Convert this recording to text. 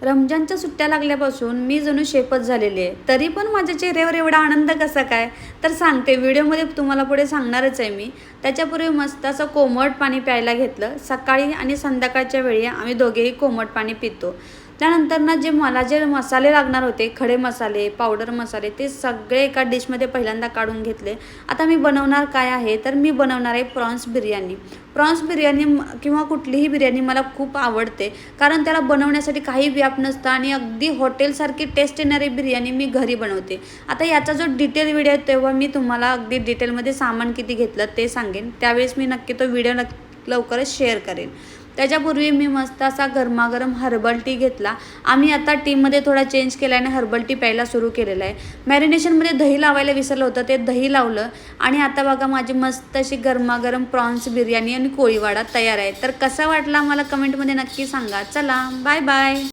रमजानच्या सुट्ट्या लागल्यापासून मी जणू शेफच झालेली आहे. तरी पण माझ्या चेहऱ्यावर एवढा आनंद कसा काय? तर सांगते, व्हिडिओमध्ये तुम्हाला पुढे सांगणारच आहे मी. त्याच्यापूर्वी मस्त असं कोमट पाणी प्यायला घेतलं. सकाळी आणि संध्याकाळच्या वेळी आम्ही दोघेही कोमट पाणी पितो. त्यानंतर ना जे मसाले लागणार होते, खडे मसाले, पावडर मसाले, ते सगळे एका डिशमध्ये पहिल्यांदा काढून घेतले. आता मी बनवणार काय आहे, तर मी बनवणार आहे प्रॉन्स बिर्याणी. प्रॉन्स बिर्याणी किंवा कुठलीही बिर्याणी मला खूप आवडते, कारण त्याला बनवण्यासाठी काही व्याप नसतं आणि अगदी हॉटेलसारखी टेस्ट येणारी बिर्याणी मी घरी बनवते. आता याचा जो डिटेल व्हिडिओ आहे तेव्हा मी तुम्हाला अगदी डिटेलमध्ये सामान किती घेतलं ते सांगेन. त्यावेळेस मी नक्की तो व्हिडिओ लवकरच शेअर करेन. त्याच्यापूर्वी मी मस्त असा गरमागरम हर्बल टी घेतला. आम्ही आता टीमध्ये थोडा चेंज केला आणि हर्बल टी प्यायला सुरू केलेला आहे. मॅरिनेशनमध्ये दही लावायला विसरलं होतं, ते दही लावलं आणि आता बघा माझी मस्त अशी गरमागरम प्रॉन्स बिर्याणी आणि कोळीवाडा तयार आहे. तर कसा वाटला मला कमेंटमध्ये नक्की सांगा. चला, बाय बाय.